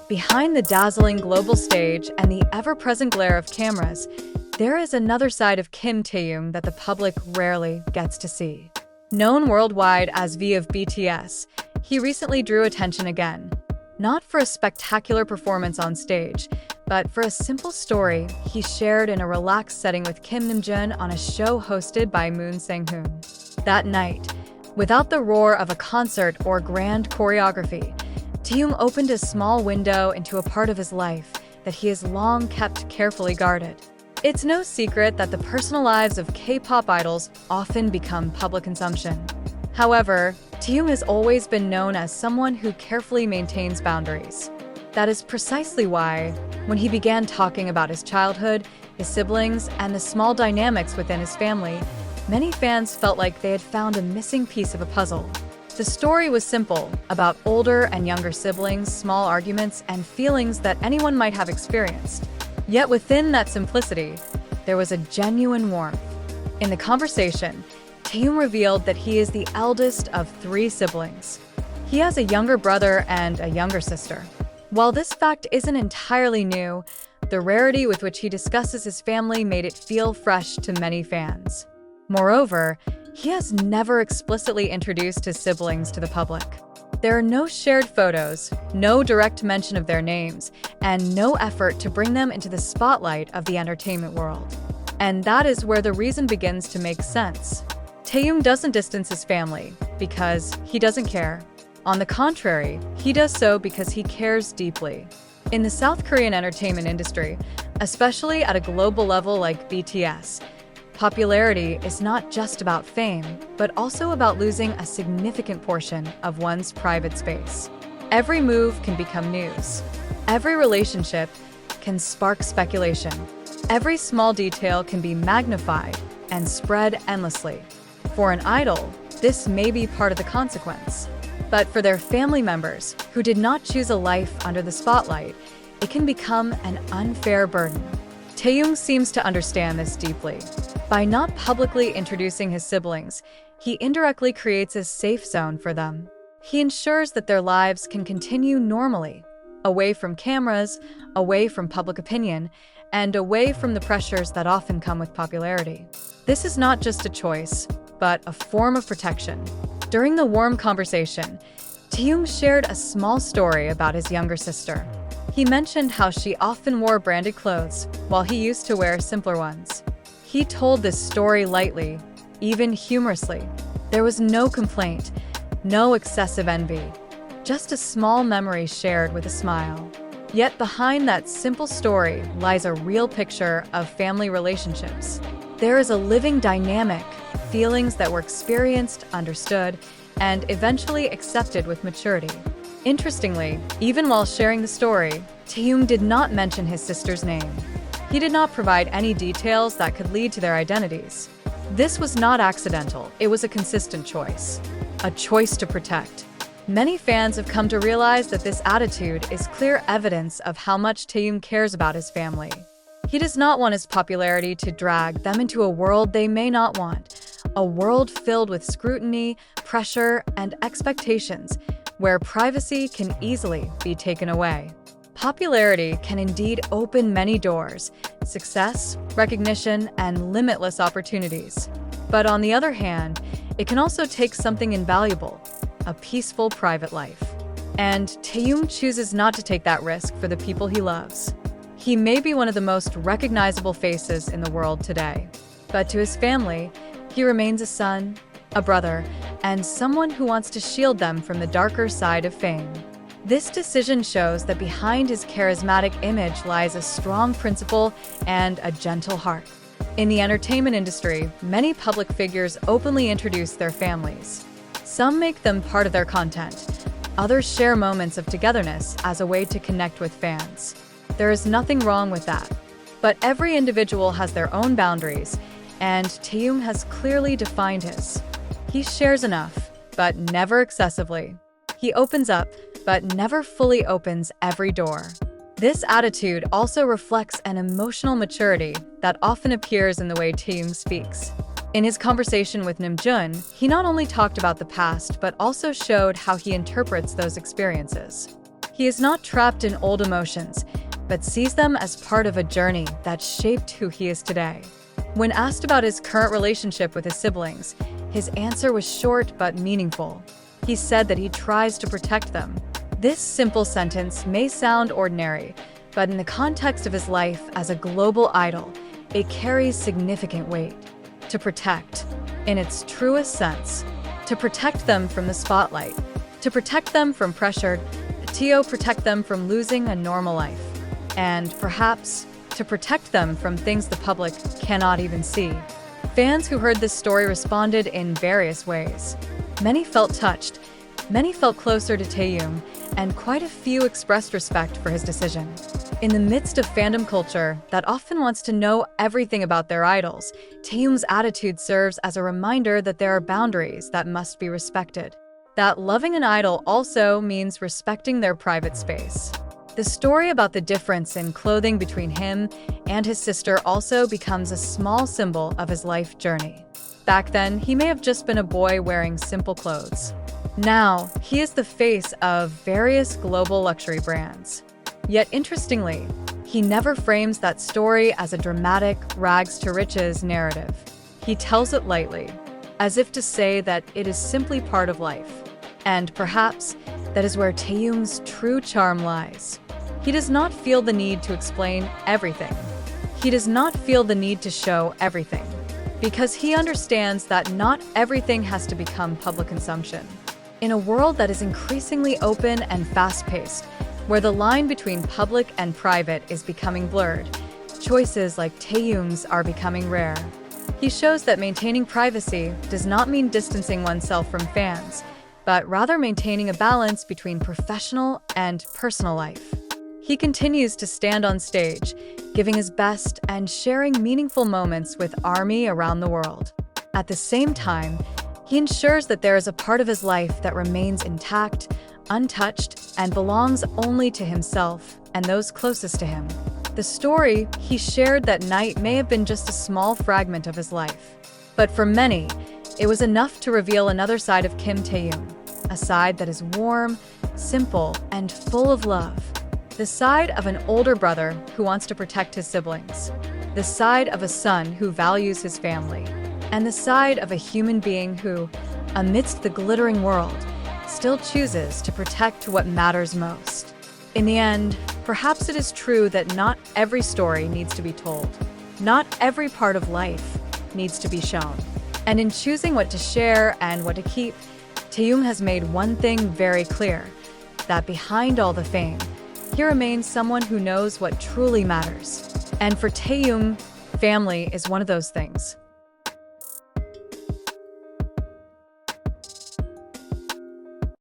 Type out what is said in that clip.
Behind the dazzling global stage and the ever-present glare of cameras, there is another side of Kim Taehyung that the public rarely gets to see. Known worldwide as V of BTS, he recently drew attention again. Not for a spectacular performance on stage, but for a simple story he shared in a relaxed setting with Kim Namjoon on a show hosted by Moon Sang-hoon. That night, without the roar of a concert or grand choreography, Taehyung opened a small window into a part of his life that he has long kept carefully guarded. It's no secret that the personal lives of K-pop idols often become public consumption. However, Taehyung has always been known as someone who carefully maintains boundaries. That is precisely why, when he began talking about his childhood, his siblings, and the small dynamics within his family, many fans felt like they had found a missing piece of a puzzle. The story was simple, about older and younger siblings, small arguments, and feelings that anyone might have experienced. Yet within that simplicity, there was a genuine warmth. In the conversation, Taehyung revealed that he is the eldest of 3 siblings. He has a younger brother and a younger sister. While this fact isn't entirely new, the rarity with which he discusses his family made it feel fresh to many fans. Moreover, he has never explicitly introduced his siblings to the public. There are no shared photos, no direct mention of their names, and no effort to bring them into the spotlight of the entertainment world. And that is where the reason begins to make sense. Taehyung doesn't distance his family because he doesn't care. On the contrary, he does so because he cares deeply. In the South Korean entertainment industry, especially at a global level like BTS, popularity is not just about fame, but also about losing a significant portion of one's private space. Every move can become news. Every relationship can spark speculation. Every small detail can be magnified and spread endlessly. For an idol, this may be part of the consequence. But for their family members, who did not choose a life under the spotlight, it can become an unfair burden. Taehyung seems to understand this deeply. By not publicly introducing his siblings, he indirectly creates a safe zone for them. He ensures that their lives can continue normally, away from cameras, away from public opinion, and away from the pressures that often come with popularity. This is not just a choice, but a form of protection. During the warm conversation, Taehyung shared a small story about his younger sister. He mentioned how she often wore branded clothes, while he used to wear simpler ones. He told this story lightly, even humorously. There was no complaint, no excessive envy, just a small memory shared with a smile. Yet behind that simple story lies a real picture of family relationships. There is a living dynamic, feelings that were experienced, understood, and eventually accepted with maturity. Interestingly, even while sharing the story, Taehyung did not mention his sister's name. He did not provide any details that could lead to their identities. This was not accidental, it was a consistent choice. A choice to protect. Many fans have come to realize that this attitude is clear evidence of how much Taehyung cares about his family. He does not want his popularity to drag them into a world they may not want, a world filled with scrutiny, pressure, and expectations, where privacy can easily be taken away. Popularity can indeed open many doors, success, recognition, and limitless opportunities. But on the other hand, it can also take something invaluable, a peaceful private life. And Taehyung chooses not to take that risk for the people he loves. He may be one of the most recognizable faces in the world today, but to his family, he remains a son, a brother, and someone who wants to shield them from the darker side of fame. This decision shows that behind his charismatic image lies a strong principle and a gentle heart. In the entertainment industry, many public figures openly introduce their families. Some make them part of their content. Others share moments of togetherness as a way to connect with fans. There is nothing wrong with that. But every individual has their own boundaries, and Taehyung has clearly defined his. He shares enough, but never excessively. He opens up, but never fully opens every door. This attitude also reflects an emotional maturity that often appears in the way Taehyung speaks. In his conversation with Namjoon, he not only talked about the past but also showed how he interprets those experiences. He is not trapped in old emotions, but sees them as part of a journey that shaped who he is today. When asked about his current relationship with his siblings, his answer was short but meaningful. He said that he tries to protect them. This simple sentence may sound ordinary, but in the context of his life as a global idol, it carries significant weight. To protect, in its truest sense. To protect them from the spotlight. To protect them from pressure. To protect them from losing a normal life. And perhaps, to protect them from things the public cannot even see. Fans who heard this story responded in various ways. Many felt touched, many felt closer to Taehyung, and quite a few expressed respect for his decision. In the midst of fandom culture that often wants to know everything about their idols, Taehyung's attitude serves as a reminder that there are boundaries that must be respected. That loving an idol also means respecting their private space. The story about the difference in clothing between him and his sister also becomes a small symbol of his life journey. Back then, he may have just been a boy wearing simple clothes. Now, he is the face of various global luxury brands. Yet interestingly, he never frames that story as a dramatic rags-to-riches narrative. He tells it lightly, as if to say that it is simply part of life. And perhaps that is where Taehyung's true charm lies. He does not feel the need to explain everything. He does not feel the need to show everything, because he understands that not everything has to become public consumption. In a world that is increasingly open and fast-paced, where the line between public and private is becoming blurred, choices like Taehyung's are becoming rare. He shows that maintaining privacy does not mean distancing oneself from fans, but rather maintaining a balance between professional and personal life. He continues to stand on stage, giving his best and sharing meaningful moments with ARMY around the world. At the same time, he ensures that there is a part of his life that remains intact, untouched, and belongs only to himself and those closest to him. The story he shared that night may have been just a small fragment of his life, but for many, it was enough to reveal another side of Kim Taehyung, a side that is warm, simple, and full of love. The side of an older brother who wants to protect his siblings. The side of a son who values his family. And the side of a human being who, amidst the glittering world, still chooses to protect what matters most. In the end, perhaps it is true that not every story needs to be told. Not every part of life needs to be shown. And in choosing what to share and what to keep, Taehyung has made one thing very clear, that behind all the fame, he remains someone who knows what truly matters. And for Taehyung, family is one of those things.